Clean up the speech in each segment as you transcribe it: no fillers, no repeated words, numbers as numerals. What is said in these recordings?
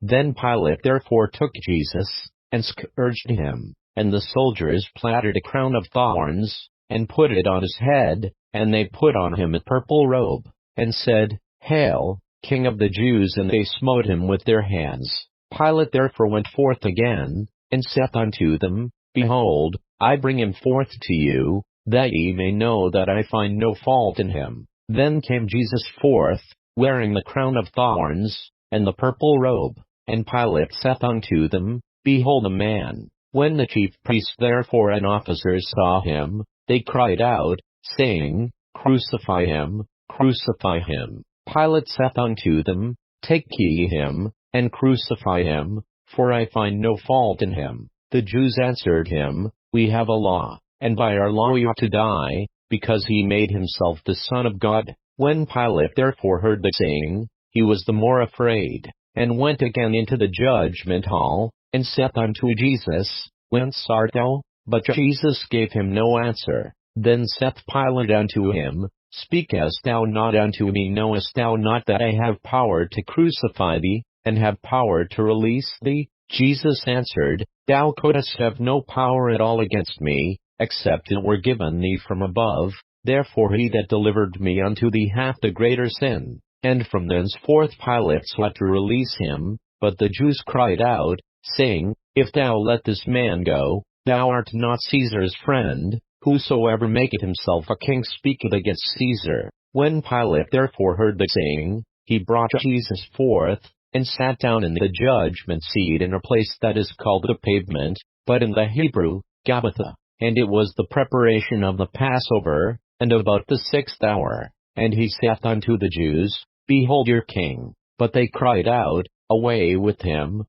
Then Pilate therefore took Jesus, and scourged him, and the soldiers platted a crown of thorns, and put it on his head, and they put on him a purple robe, and said, Hail, King of the Jews! And they smote him with their hands. Pilate therefore went forth again, and saith unto them, Behold, I bring him forth to you, that ye may know that I find no fault in him. Then came Jesus forth, wearing the crown of thorns, and the purple robe. And Pilate saith unto them, Behold the man. When the chief priests therefore and officers saw him, they cried out, saying, Crucify him, crucify him. Pilate saith unto them, Take ye him, and crucify him, for I find no fault in him. The Jews answered him, We have a law, and by our law he ought to die, because he made himself the Son of God. When Pilate therefore heard the saying, he was the more afraid, and went again into the judgment hall, and saith unto Jesus, Whence art thou? But Jesus gave him no answer. Then saith Pilate unto him, Speakest thou not unto me? Knowest thou not that I have power to crucify thee, and have power to release thee? Jesus answered, Thou couldst have no power at all against me, except it were given thee from above. Therefore he that delivered me unto thee hath the greater sin. And from thenceforth Pilate sought to release him, but the Jews cried out, saying, If thou let this man go, thou art not Caesar's friend. Whosoever maketh himself a king speaketh against Caesar. When Pilate therefore heard the saying, he brought Jesus forth, and sat down in the judgment seat in a place that is called the Pavement, but in the Hebrew, Gabbatha. And it was the preparation of the Passover, and about the 6th hour. And he saith unto the Jews, Behold your king. But they cried out, Away with him,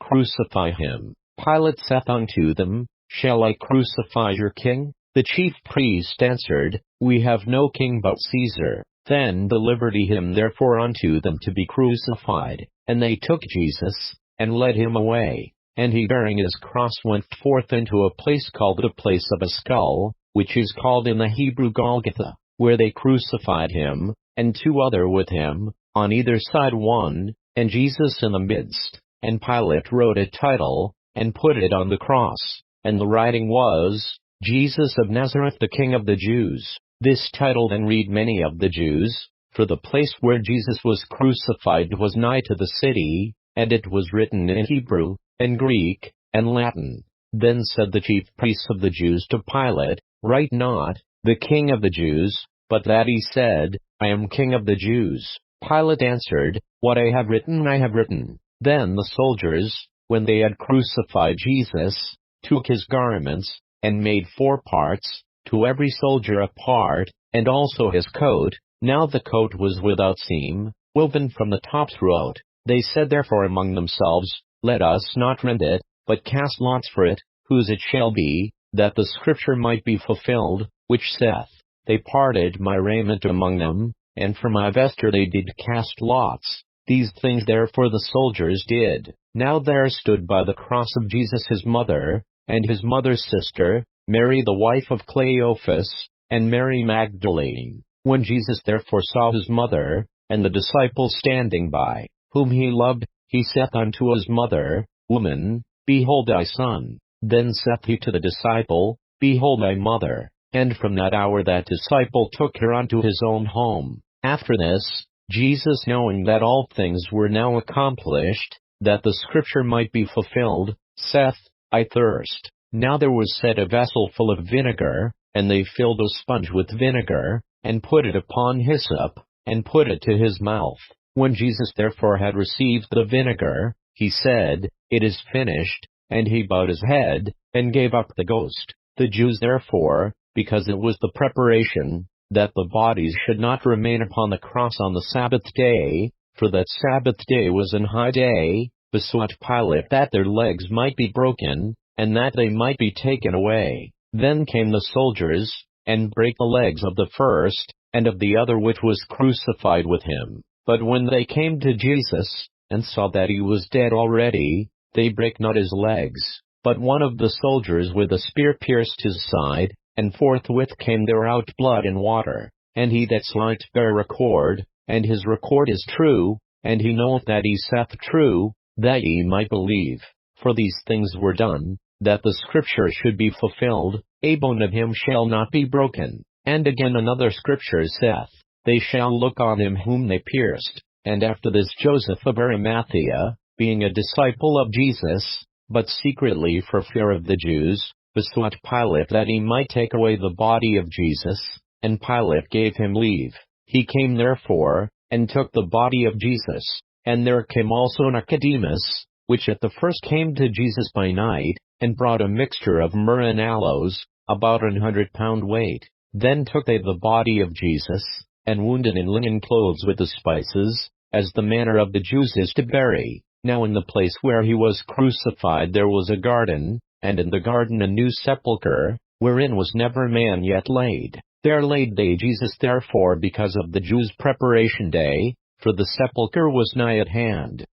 crucify him. Pilate saith unto them, Shall I crucify your king? The chief priest answered, We have no king but Caesar. Then delivered he him therefore unto them to be crucified. And they took Jesus, and led him away. And he bearing his cross went forth into a place called the place of a skull, which is called in the Hebrew Golgotha, where they crucified him, and two other with him, on either side one, and Jesus in the midst. And Pilate wrote a title, and put it on the cross, and the writing was, Jesus of Nazareth, the King of the Jews. This title then read many of the Jews, for the place where Jesus was crucified was nigh to the city, and it was written in Hebrew, and Greek, and Latin. Then said the chief priests of the Jews to Pilate, Write not, the King of the Jews, but that he said, I am King of the Jews. Pilate answered, What I have written I have written. Then the soldiers, when they had crucified Jesus, took his garments, and made 4 parts, to every soldier a part, and also his coat. Now the coat was without seam, woven from the top throughout. They said therefore among themselves, Let us not rend it, but cast lots for it, whose it shall be, that the scripture might be fulfilled, which saith, They parted my raiment among them, and for my vesture they did cast lots. These things therefore the soldiers did. Now there stood by the cross of Jesus his mother, and his mother's sister, Mary the wife of Cleophas, and Mary Magdalene. When Jesus therefore saw his mother, and the disciple standing by, whom he loved, he saith unto his mother, Woman, behold thy son. Then saith he to the disciple, Behold thy mother. And from that hour that disciple took her unto his own home. After this, Jesus, knowing that all things were now accomplished, that the scripture might be fulfilled, saith, I thirst. Now there was set a vessel full of vinegar, and they filled a sponge with vinegar, and put it upon hyssop, and put it to his mouth. When Jesus therefore had received the vinegar, he said, It is finished, and he bowed his head, and gave up the ghost. The Jews therefore, because it was the preparation, that the bodies should not remain upon the cross on the Sabbath day, for that Sabbath day was an high day, besought Pilate that their legs might be broken, and that they might be taken away. Then came the soldiers, and brake the legs of the first, and of the other which was crucified with him. But when they came to Jesus, and saw that he was dead already, they brake not his legs. But one of the soldiers with a spear pierced his side, and forthwith came there out blood and water. And he that slew it bare record, and his record is true, and he knoweth that he saith true, that ye might believe. For these things were done, that the scripture should be fulfilled, a bone of him shall not be broken. And again another scripture saith, They shall look on him whom they pierced. And after this Joseph of Arimathea, being a disciple of Jesus, but secretly for fear of the Jews, besought Pilate that he might take away the body of Jesus, and Pilate gave him leave. He came therefore, and took the body of Jesus. And there came also Nicodemus, which at the first came to Jesus by night, and brought a mixture of myrrh and aloes, about 100 pound weight. Then took they the body of Jesus, and wounded in linen clothes with the spices, as the manner of the Jews is to bury. Now in the place where he was crucified there was a garden, and in the garden a new sepulchre, wherein was never man yet laid. There laid they Jesus therefore because of the Jews' preparation day, for the sepulchre was nigh at hand.